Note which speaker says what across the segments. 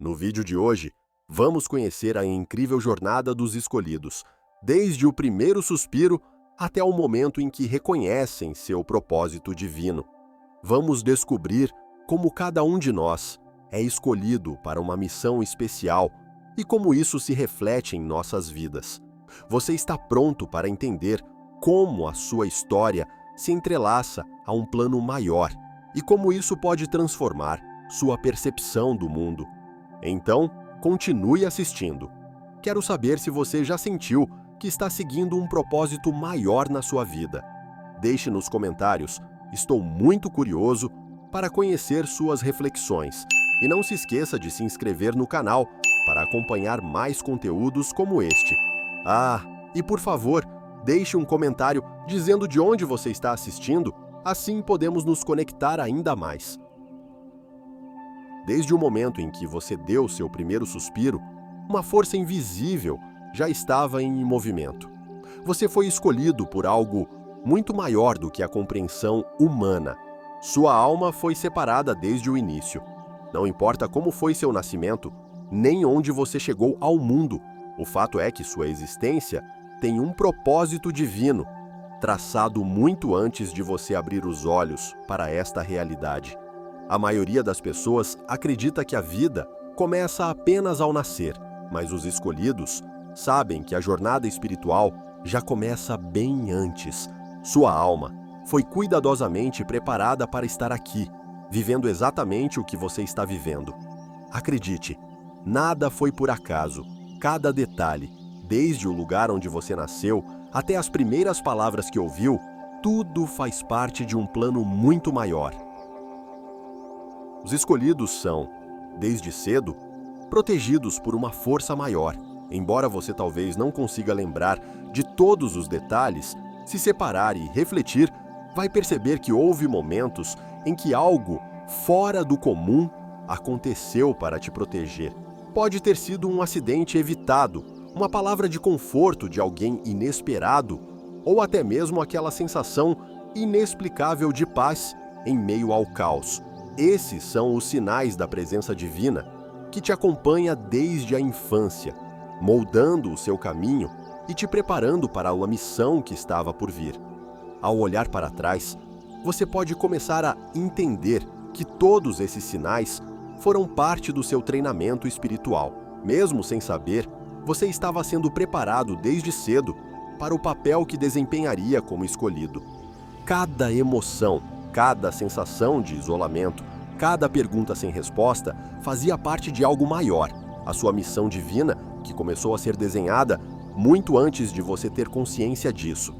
Speaker 1: No vídeo de hoje, vamos conhecer a incrível jornada dos escolhidos, desde o primeiro suspiro até o momento em que reconhecem seu propósito divino. Vamos descobrir como cada um de nós é escolhido para uma missão especial e como isso se reflete em nossas vidas. Você está pronto para entender como a sua história se entrelaça a um plano maior e como isso pode transformar sua percepção do mundo? Então, continue assistindo. Quero saber se você já sentiu que está seguindo um propósito maior na sua vida. Deixe nos comentários. Estou muito curioso para conhecer suas reflexões. E não se esqueça de se inscrever no canal para acompanhar mais conteúdos como este. E por favor, deixe um comentário dizendo de onde você está assistindo, assim podemos nos conectar ainda mais. Desde o momento em que você deu seu primeiro suspiro, uma força invisível já estava em movimento. Você foi escolhido por algo muito maior do que a compreensão humana. Sua alma foi separada desde o início. Não importa como foi seu nascimento, nem onde você chegou ao mundo, o fato é que sua existência tem um propósito divino, traçado muito antes de você abrir os olhos para esta realidade. A maioria das pessoas acredita que a vida começa apenas ao nascer, mas os escolhidos sabem que a jornada espiritual já começa bem antes. Sua alma foi cuidadosamente preparada para estar aqui, vivendo exatamente o que você está vivendo. Acredite, nada foi por acaso. Cada detalhe, desde o lugar onde você nasceu até as primeiras palavras que ouviu, tudo faz parte de um plano muito maior. Os escolhidos são, desde cedo, protegidos por uma força maior. Embora você talvez não consiga lembrar de todos os detalhes, se separar e refletir, vai perceber que houve momentos em que algo fora do comum aconteceu para te proteger. Pode ter sido um acidente evitado, uma palavra de conforto de alguém inesperado, ou até mesmo aquela sensação inexplicável de paz em meio ao caos. Esses são os sinais da presença divina que te acompanha desde a infância, moldando o seu caminho e te preparando para uma missão que estava por vir. Ao olhar para trás, você pode começar a entender que todos esses sinais foram parte do seu treinamento espiritual. Mesmo sem saber, você estava sendo preparado desde cedo para o papel que desempenharia como escolhido. Cada emoção, cada sensação de isolamento, cada pergunta sem resposta fazia parte de algo maior, a sua missão divina, que começou a ser desenhada muito antes de você ter consciência disso.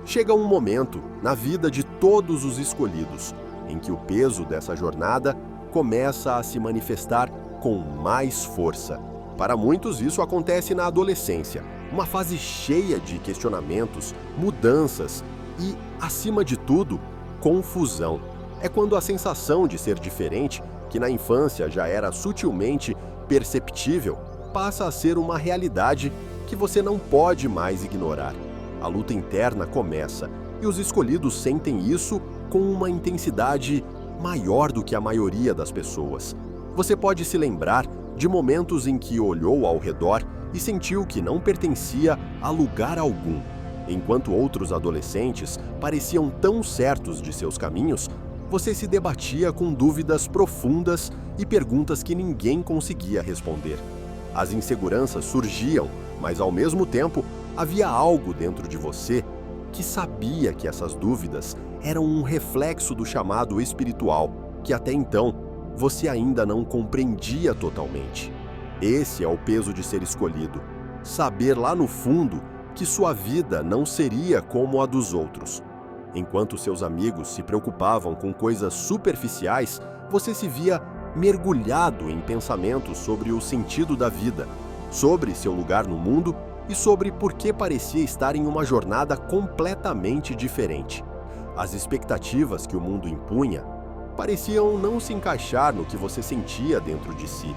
Speaker 1: Chega um momento na vida de todos os escolhidos em que o peso dessa jornada começa a se manifestar com mais força. Para muitos, isso acontece na adolescência, uma fase cheia de questionamentos, mudanças e, acima de tudo, confusão. É quando a sensação de ser diferente, que na infância já era sutilmente perceptível, passa a ser uma realidade que você não pode mais ignorar. A luta interna começa e os escolhidos sentem isso com uma intensidade maior do que a maioria das pessoas. Você pode se lembrar de momentos em que olhou ao redor e sentiu que não pertencia a lugar algum. Enquanto outros adolescentes pareciam tão certos de seus caminhos, você se debatia com dúvidas profundas e perguntas que ninguém conseguia responder. As inseguranças surgiam, mas ao mesmo tempo havia algo dentro de você que sabia que essas dúvidas eram um reflexo do chamado espiritual, que até então você ainda não compreendia totalmente. Esse é o peso de ser escolhido. Saber lá no fundo que sua vida não seria como a dos outros. Enquanto seus amigos se preocupavam com coisas superficiais, você se via mergulhado em pensamentos sobre o sentido da vida, sobre seu lugar no mundo e sobre por que parecia estar em uma jornada completamente diferente. As expectativas que o mundo impunha pareciam não se encaixar no que você sentia dentro de si.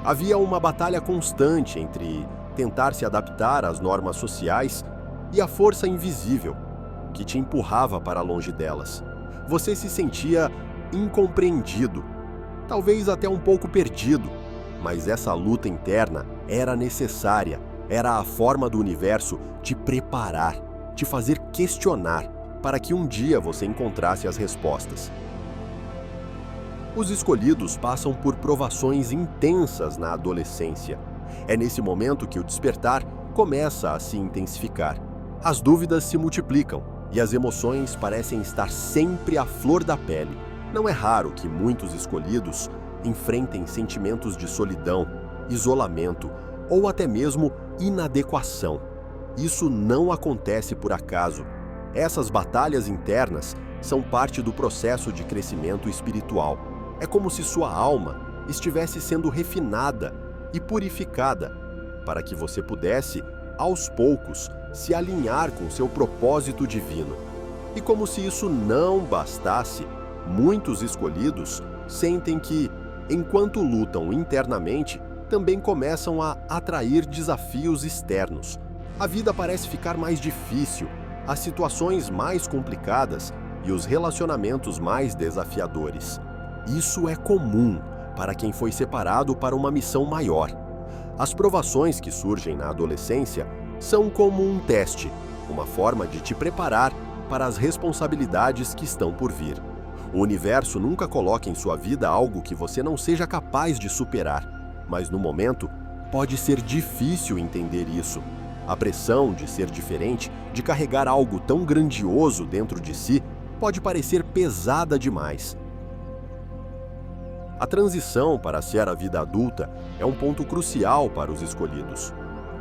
Speaker 1: Havia uma batalha constante entre tentar se adaptar às normas sociais e a força invisível que te empurrava para longe delas. Você se sentia incompreendido, talvez até um pouco perdido, mas essa luta interna era necessária, era a forma do universo te preparar, te fazer questionar, para que um dia você encontrasse as respostas. Os escolhidos passam por provações intensas na adolescência. É nesse momento que o despertar começa a se intensificar. As dúvidas se multiplicam e as emoções parecem estar sempre à flor da pele. Não é raro que muitos escolhidos enfrentem sentimentos de solidão, isolamento ou até mesmo inadequação. Isso não acontece por acaso. Essas batalhas internas são parte do processo de crescimento espiritual. É como se sua alma estivesse sendo refinada e purificada para que você pudesse, aos poucos, se alinhar com seu propósito divino. E como se isso não bastasse, muitos escolhidos sentem que, enquanto lutam internamente, também começam a atrair desafios externos. A vida parece ficar mais difícil, as situações mais complicadas e os relacionamentos mais desafiadores. Isso é comum para quem foi separado para uma missão maior. As provações que surgem na adolescência são como um teste, uma forma de te preparar para as responsabilidades que estão por vir. O universo nunca coloca em sua vida algo que você não seja capaz de superar, mas no momento pode ser difícil entender isso. A pressão de ser diferente, de carregar algo tão grandioso dentro de si, pode parecer pesada demais. A transição para ser a vida adulta é um ponto crucial para os escolhidos.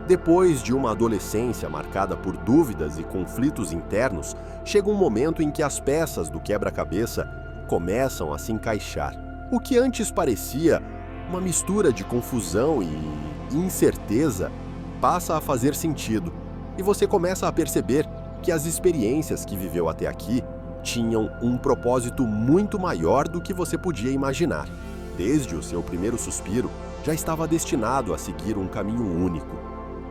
Speaker 1: Depois de uma adolescência marcada por dúvidas e conflitos internos, chega um momento em que as peças do quebra-cabeça começam a se encaixar. O que antes parecia uma mistura de confusão e incerteza passa a fazer sentido, e você começa a perceber que as experiências que viveu até aqui tinham um propósito muito maior do que você podia imaginar. Desde o seu primeiro suspiro, já estava destinado a seguir um caminho único.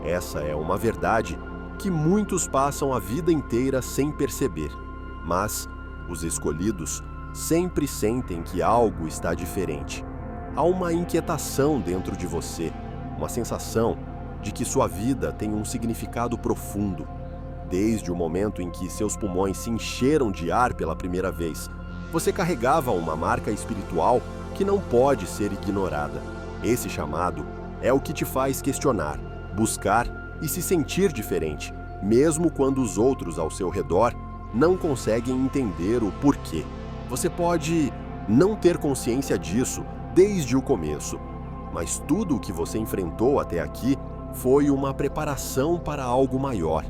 Speaker 1: Essa é uma verdade que muitos passam a vida inteira sem perceber. Mas os escolhidos sempre sentem que algo está diferente. Há uma inquietação dentro de você, uma sensação de que sua vida tem um significado profundo. Desde o momento em que seus pulmões se encheram de ar pela primeira vez, você carregava uma marca espiritual que não pode ser ignorada. Esse chamado é o que te faz questionar, buscar e se sentir diferente, mesmo quando os outros ao seu redor não conseguem entender o porquê. Você pode não ter consciência disso desde o começo, mas tudo o que você enfrentou até aqui foi uma preparação para algo maior.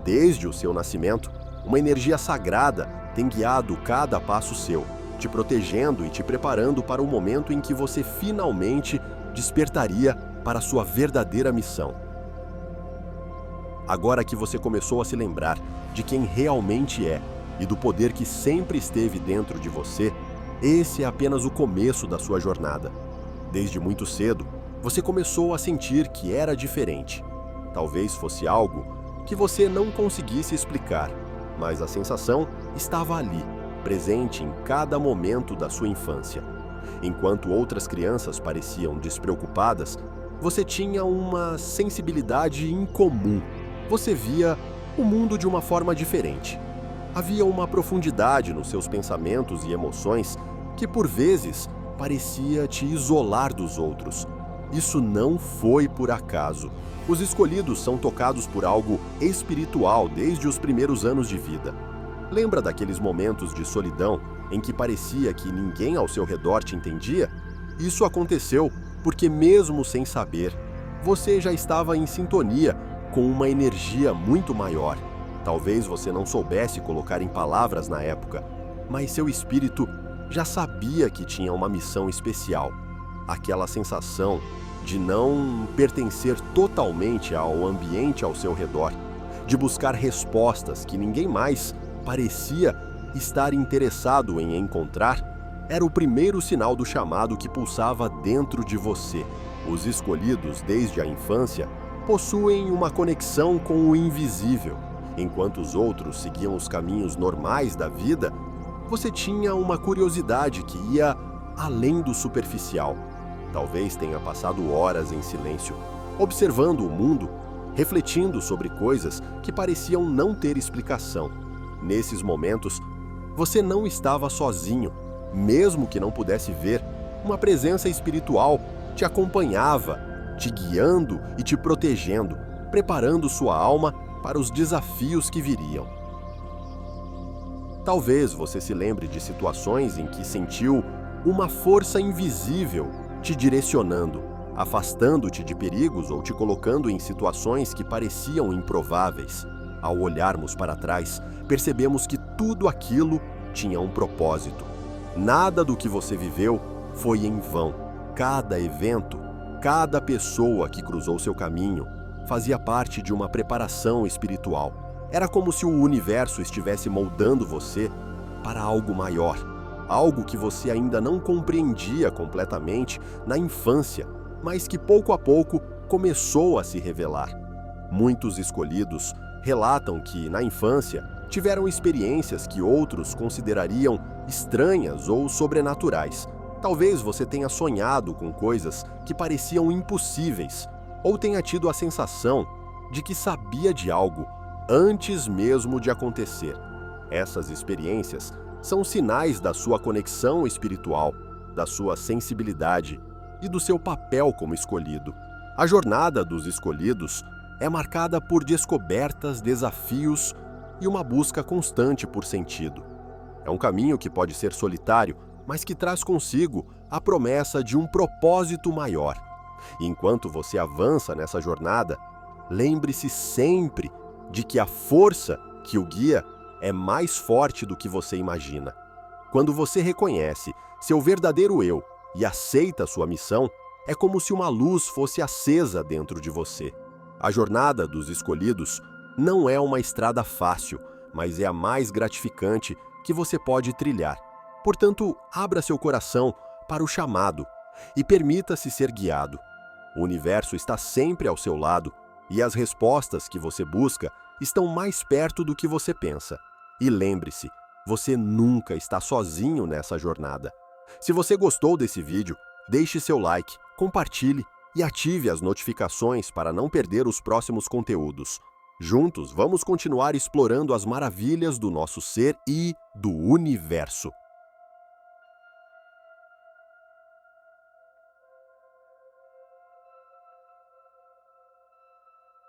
Speaker 1: Desde o seu nascimento, uma energia sagrada tem guiado cada passo seu, te protegendo e te preparando para o momento em que você finalmente despertaria para a sua verdadeira missão. Agora que você começou a se lembrar de quem realmente é e do poder que sempre esteve dentro de você, esse é apenas o começo da sua jornada. Desde muito cedo, você começou a sentir que era diferente. Talvez fosse algo que você não conseguisse explicar, mas a sensação estava ali, presente em cada momento da sua infância. Enquanto outras crianças pareciam despreocupadas, você tinha uma sensibilidade incomum. Você via o mundo de uma forma diferente. Havia uma profundidade nos seus pensamentos e emoções que, por vezes, parecia te isolar dos outros. Isso não foi por acaso. Os escolhidos são tocados por algo espiritual desde os primeiros anos de vida. Lembra daqueles momentos de solidão em que parecia que ninguém ao seu redor te entendia? Isso aconteceu porque, mesmo sem saber, você já estava em sintonia com uma energia muito maior. Talvez você não soubesse colocar em palavras na época, mas seu espírito já sabia que tinha uma missão especial. Aquela sensação de não pertencer totalmente ao ambiente ao seu redor, de buscar respostas que ninguém mais parecia estar interessado em encontrar, era o primeiro sinal do chamado que pulsava dentro de você. Os escolhidos desde a infância possuem uma conexão com o invisível. Enquanto os outros seguiam os caminhos normais da vida, você tinha uma curiosidade que ia além do superficial. Talvez tenha passado horas em silêncio, observando o mundo, refletindo sobre coisas que pareciam não ter explicação. Nesses momentos, você não estava sozinho, mesmo que não pudesse ver. Uma presença espiritual te acompanhava, te guiando e te protegendo, preparando sua alma para os desafios que viriam. Talvez você se lembre de situações em que sentiu uma força invisível te direcionando, afastando-te de perigos ou te colocando em situações que pareciam improváveis. Ao olharmos para trás, percebemos que tudo aquilo tinha um propósito. Nada do que você viveu foi em vão. Cada evento, cada pessoa que cruzou seu caminho, fazia parte de uma preparação espiritual. Era como se o universo estivesse moldando você para algo maior, algo que você ainda não compreendia completamente na infância, mas que pouco a pouco começou a se revelar. Muitos escolhidos relatam que, na infância, tiveram experiências que outros considerariam estranhas ou sobrenaturais. Talvez você tenha sonhado com coisas que pareciam impossíveis, ou tenha tido a sensação de que sabia de algo antes mesmo de acontecer. Essas experiências são sinais da sua conexão espiritual, da sua sensibilidade e do seu papel como escolhido. A jornada dos escolhidos é marcada por descobertas, desafios e uma busca constante por sentido. É um caminho que pode ser solitário, mas que traz consigo a promessa de um propósito maior. E enquanto você avança nessa jornada, lembre-se sempre de que a força que o guia é mais forte do que você imagina. Quando você reconhece seu verdadeiro eu e aceita sua missão, é como se uma luz fosse acesa dentro de você. A jornada dos escolhidos não é uma estrada fácil, mas é a mais gratificante que você pode trilhar. Portanto, abra seu coração para o chamado e permita-se ser guiado. O universo está sempre ao seu lado e as respostas que você busca estão mais perto do que você pensa. E lembre-se, você nunca está sozinho nessa jornada. Se você gostou desse vídeo, deixe seu like, compartilhe e ative as notificações para não perder os próximos conteúdos. Juntos, vamos continuar explorando as maravilhas do nosso ser e do universo.